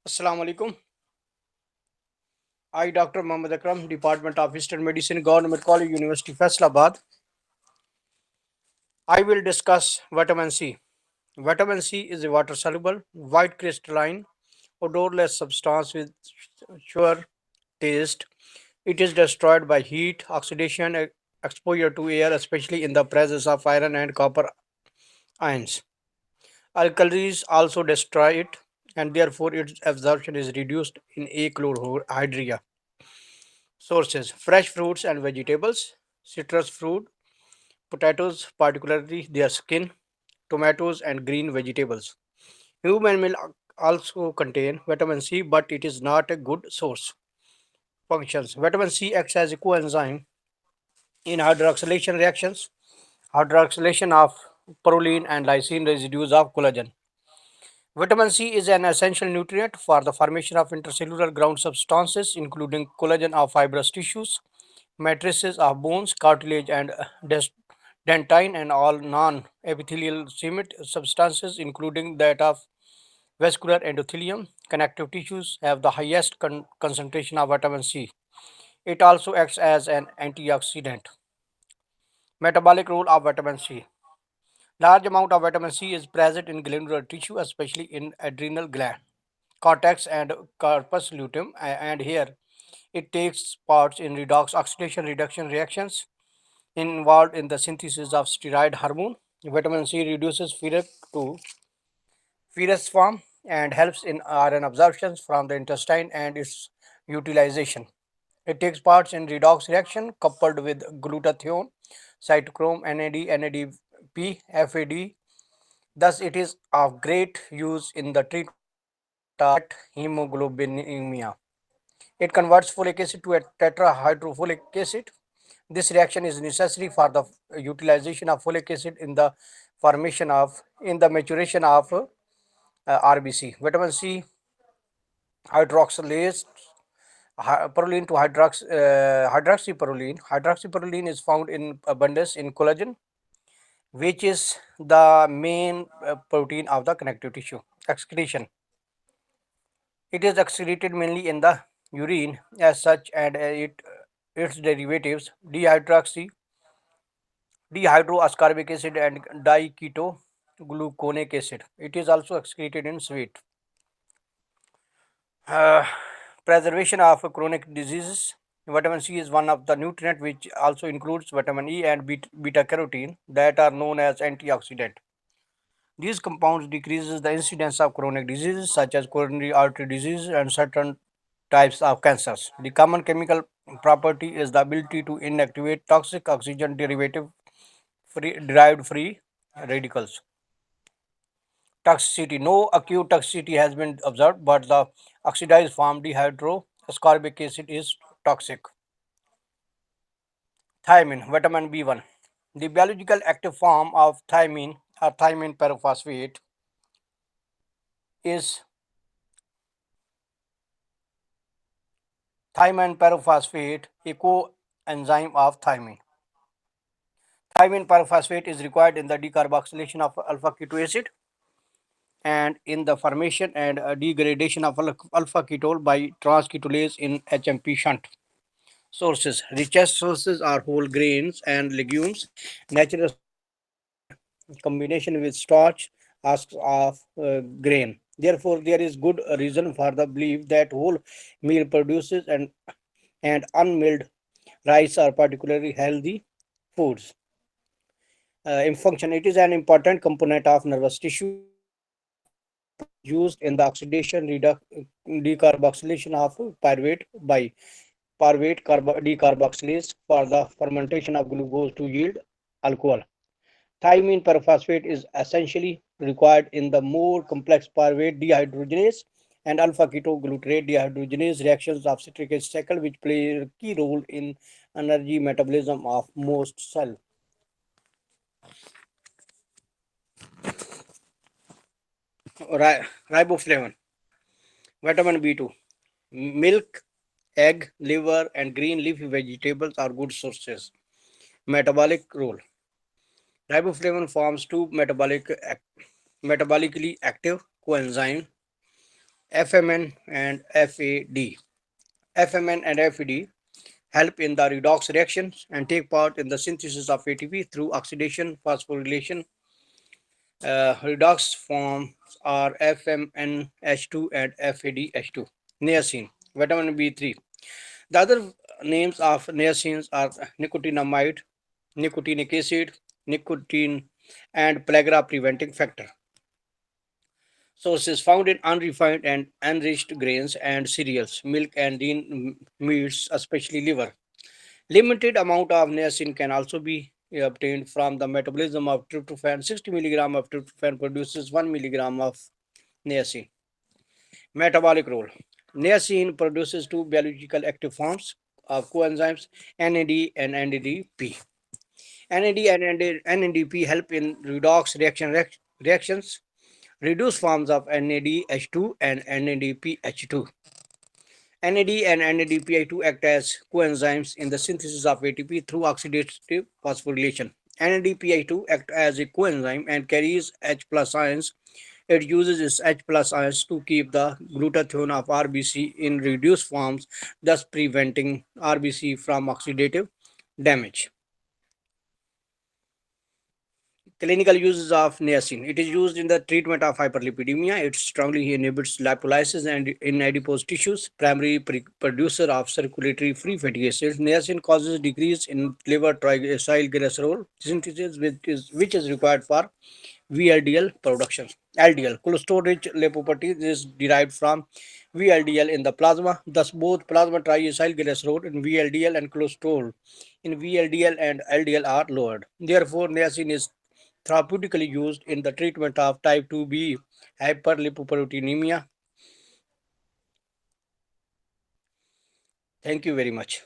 Assalamu alaikum. I, Dr. MUHMMAD Akram, Department of Eastern Medicine, Government College, University, FAISALABAD. I will discuss vitamin C. Vitamin C is a water soluble, white crystalline, odorless substance with sure taste. It is destroyed by heat, oxidation, exposure to air, especially in the presence of iron and copper ions. Alkalis also destroy it, and therefore its absorption is reduced in achlorhydria. Sources: fresh fruits and vegetables, citrus fruit, potatoes, particularly their skin, tomatoes, and green vegetables. Human milk also contain vitamin C, but it is not a good source. Functions: vitamin C acts as a coenzyme in hydroxylation reactions, hydroxylation of proline and lysine residues of collagen. Vitamin C is an essential nutrient for the formation of intercellular ground substances, including collagen of fibrous tissues, matrices of bones, cartilage, and dentine, and all non-epithelial substances, including that of vascular endothelium. Connective tissues have the highest concentration of vitamin C. It also acts as an antioxidant. Metabolic role of vitamin C. Large amount of vitamin C is present in glandular tissue, especially in adrenal gland, cortex, and corpus luteum, and here it takes part in redox oxidation reduction reactions involved in the synthesis of steroid hormone. Vitamin C reduces ferric to ferrous form and helps in iron absorption from the intestine and its utilization. It takes part in redox reaction coupled with glutathione, cytochrome, NAD, NADP, FAD. Thus, it is of great use in the treatment of hemoglobinemia. It converts folic acid to a tetrahydrofolic acid. This reaction is necessary for the utilization of folic acid in the maturation of RBC. Vitamin C hydroxylase proline to hydroxyproline. Hydroxyproline is found in abundance in collagen, which is the main protein of the connective tissue. Excretion. It is excreted mainly in the urine as such, and its derivatives dehydroascorbic acid and diketogluconic acid. It is also excreted in sweat. Uh, Preservation of chronic diseases. Vitamin C is one of the nutrients which also includes vitamin E and beta carotene that are known as antioxidant. These compounds decreases the incidence of chronic diseases such as coronary artery disease and certain types of cancers. The common chemical property is the ability to inactivate toxic oxygen derived free radicals. Toxicity. No acute toxicity has been observed, but the oxidized form dehydroascorbic acid is toxic. Thiamine, vitamin B1. The biological active form of thiamine or thiamine pyrophosphate is thiamine pyrophosphate, a coenzyme of thiamine. Thiamine pyrophosphate is required in the decarboxylation of alpha keto acid and in the formation and degradation of alpha ketol by transketolase in HMP shunt. Sources. Richest sources are whole grains and legumes, natural sources, and combination with starch husks of grain. Therefore, there is good reason for the belief that whole meal produces and unmilled rice are particularly healthy foods. In function, it is an important component of nervous tissue and is used in the decarboxylation of pyruvate by decarboxylase for the fermentation of glucose to yield alcohol. Thiamine perphosphate is essentially required in the more complex pyruvate dehydrogenase and alpha ketoglutarate dehydrogenase reactions of citric acid cycle, which play a key role in energy metabolism of most cells. Riboflavin, vitamin B2, milk, egg, liver, and green leafy vegetables are good sources. Metabolic role. Riboflavin forms two metabolically active coenzyme FMN and FAD. FMN and FAD help in the redox reactions and take part in the synthesis of ATP through oxidation, phosphorylation. Redox forms are FMNH2 and FADH2. Niacin, vitamin B3. The other names of niacins are nicotinamide, nicotinic acid, nicotine, and plagra preventing factor. Sources found in unrefined and enriched grains and cereals, milk and lean meats, especially liver. Limited amount of niacin can also be obtained from the metabolism of tryptophan. 60 milligram of tryptophan produces 1 milligram of niacin. Metabolic role. Niacin produces two biological active forms of coenzymes NAD and NADP. NAD and NADP help in redox reactions, reduce forms of NADH2 and NADPH2. NAD and NADPH2 act as coenzymes in the synthesis of ATP through oxidative phosphorylation. NADPH2 act as a coenzyme and carries H plus ions. It uses its H plus ions to keep the glutathione of RBC in reduced forms, thus preventing RBC from oxidative damage. Clinical uses of niacin. It is used in the treatment of hyperlipidemia. It strongly inhibits lipolysis and in adipose tissues, primary producer of circulatory free fatty acids. Niacin causes decrease in liver triglycerol synthesis, which is required for VLDL production. LDL, cholesterol-rich lipoprotein, is derived from VLDL in the plasma. Thus, both plasma triglycerol in VLDL and cholesterol in VLDL and LDL are lowered. Therefore, niacin is therapeutically used in the treatment of type 2B hyperlipoproteinemia. Thank you very much.